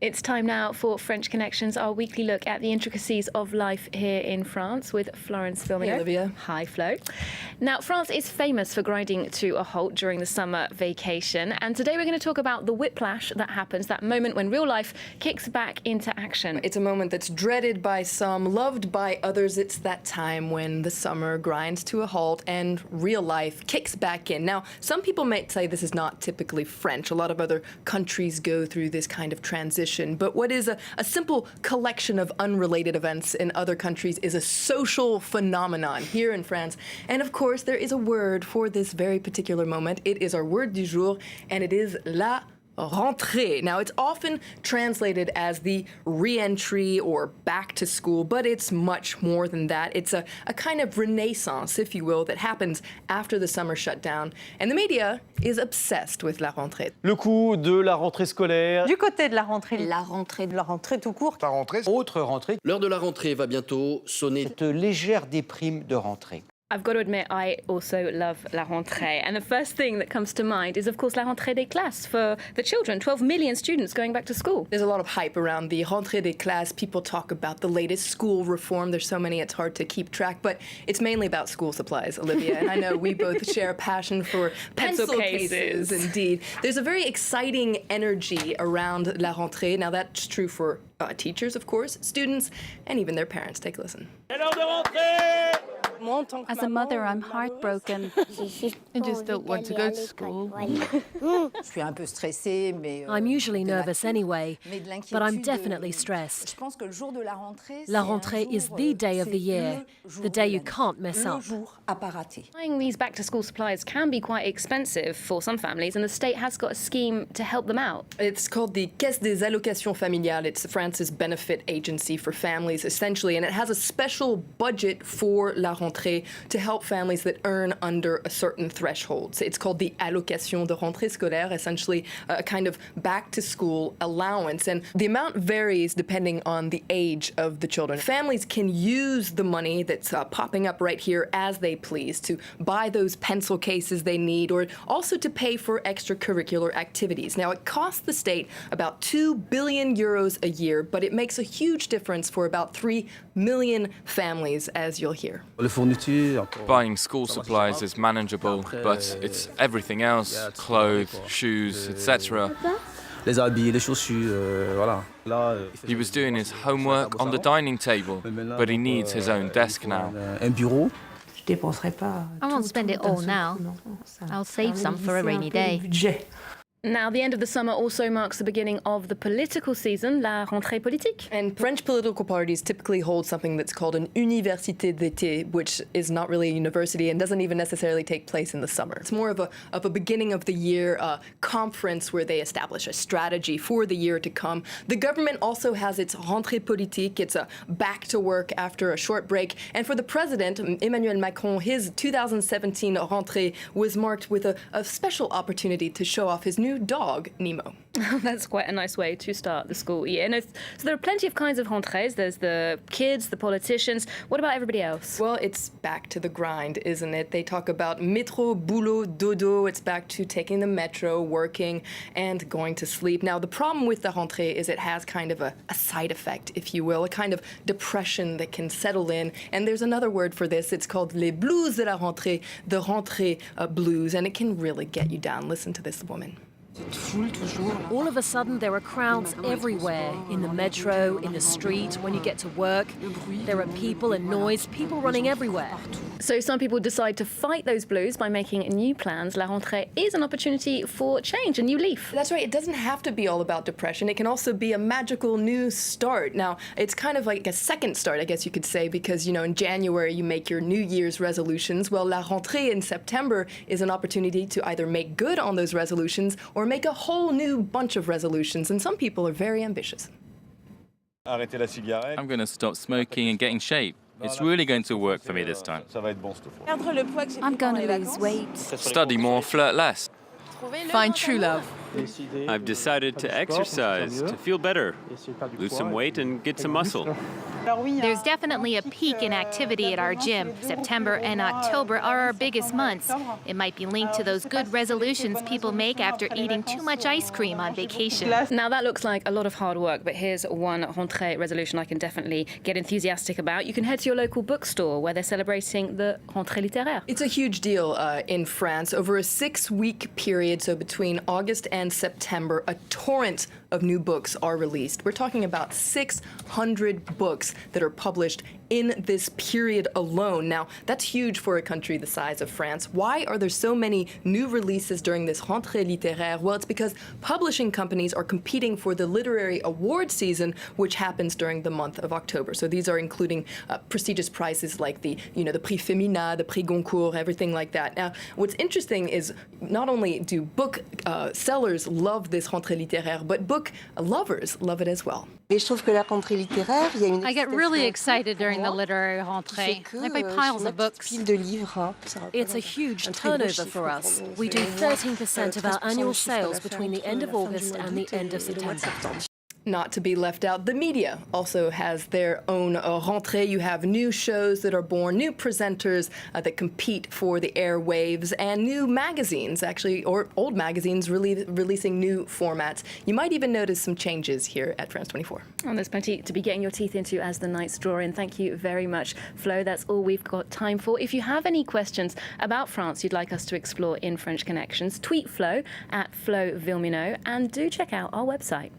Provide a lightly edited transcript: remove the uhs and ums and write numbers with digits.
It's time now for French Connections, our weekly look at the intricacies of life here in France with Florence Vilmio. Hey, Olivia. Hi, Flo. Now, France is famous for grinding to a halt during the summer vacation, and today we're going to talk about the whiplash that happens, that moment when real life kicks back into action. It's a moment that's dreaded by some, loved by others. It's that time when the summer grinds to a halt and real life kicks back in. Now, some people might say this is not typically French. A lot of other countries go through this kind of transition. But what is a simple collection of unrelated events in other countries is a social phenomenon here in France. And of course, there is a word for this very particular moment. It is our word du jour, and it is la rentrée. Now, it's often translated as the re-entry or back to school, but it's much more than that. It's a kind of renaissance, if you will, that happens after the summer shutdown. And the media is obsessed with la rentrée. Le coup de la rentrée scolaire. Du côté de la rentrée tout court. La rentrée. Autre rentrée. L'heure de la rentrée va bientôt sonner. Cette légère déprime de rentrée. I've got to admit, I also love la rentrée. And the first thing that comes to mind is, of course, la rentrée des classes for the children. 12 million students going back to school. There's a lot of hype around the rentrée des classes. People talk about the latest school reform. There's so many, it's hard to keep track. But it's mainly about school supplies, Olivia. And I know we both share a passion for pencil cases. Indeed. There's a very exciting energy around la rentrée. Now, that's true for teachers, of course, students, and even their parents. Take a listen. As a mother, I'm heartbroken. I just don't want to go to school. I'm usually nervous anyway, but I'm definitely stressed. La rentrée is the day of the year, the day you can't mess up. Buying these back-to-school supplies can be quite expensive for some families, and the state has got a scheme to help them out. It's called the Caisse des allocations familiales. It's France's benefit agency for families, essentially, and it has a special budget for la rentrée to help families that earn under a certain threshold. So it's called the allocation de rentrée scolaire, essentially a kind of back-to-school allowance, and the amount varies depending on the age of the children. Families can use the money that's popping up right here as they please to buy those pencil cases they need, or also to pay for extracurricular activities. Now, it costs the state about 2 billion euros a year, but it makes a huge difference for about 3 million families, as you'll hear. Buying school supplies is manageable, but it's everything else, clothes, shoes, etc. He was doing his homework on the dining table, but he needs his own desk now. I won't spend it all now. I'll save some for a rainy day. Now, the end of the summer also marks the beginning of the political season, la rentrée politique. And French political parties typically hold something that's called an université d'été, which is not really a university and doesn't even necessarily take place in the summer. It's more of a beginning of the year conference where they establish a strategy for the year to come. The government also has its rentrée politique. It's a back to work after a short break. And for the president, Emmanuel Macron, his 2017 rentrée was marked with a special opportunity to show off his new dog, Nemo. That's quite a nice way to start the school year. So there are plenty of kinds of rentrées. There's the kids, the politicians. What about everybody else? Well, it's back to the grind, isn't it? They talk about métro, boulot, dodo. It's back to taking the metro, working, and going to sleep. Now, the problem with the rentrée is it has kind of a side effect, if you will, a kind of depression that can settle in. And there's another word for this. It's called les blues de la rentrée, the rentrée blues, and it can really get you down. Listen to this woman. All of a sudden, there are crowds everywhere, in the metro, in the street, when you get to work. There are people and noise, people running everywhere. So some people decide to fight those blues by making new plans. La rentrée is an opportunity for change, a new leaf. That's right. It doesn't have to be all about depression. It can also be a magical new start. Now, it's kind of like a second start, I guess you could say, because, in January you make your New Year's resolutions. Well, la rentrée in September is an opportunity to either make good on those resolutions or make a whole new bunch of resolutions, and some people are very ambitious. I'm going to stop smoking and get in shape. It's really going to work for me this time. I'm going to lose weight. Study more, flirt less. Find true love. I've decided to exercise to feel better, lose some weight and get some muscle. There's definitely a peak in activity at our gym. September and October are our biggest months. It might be linked to those good resolutions people make after eating too much ice cream on vacation. Now that looks like a lot of hard work, but here's one rentrée resolution I can definitely get enthusiastic about. You can head to your local bookstore where they're celebrating the rentrée littéraire. It's a huge deal in France. Over a 6-week period, so between August and September, a torrent of new books are released. We're talking about 600 books that are published in this period alone. Now, that's huge for a country the size of France. Why are there so many new releases during this rentrée littéraire? Well, it's because publishing companies are competing for the literary award season, which happens during the month of October. So these are including prestigious prizes like the Prix Femina, the Prix Goncourt, everything like that. Now, what's interesting is not only do book sellers love this rentrée littéraire, but book lovers love it as well. I get really excited during the literary rentrée. I buy piles of books. It's a huge turnover for us. We do 13% of our annual sales between the end of August and the end of September. Not to be left out, the media also has their own rentrée. You have new shows that are born, new presenters that compete for the airwaves, and new magazines, actually, or old magazines releasing new formats. You might even notice some changes here at France 24. And there's plenty to be getting your teeth into as the nights draw in. Thank you very much, Flo. That's all we've got time for. If you have any questions about France you'd like us to explore in French Connections, tweet Flo at Flo Vilmino, and do check out our website.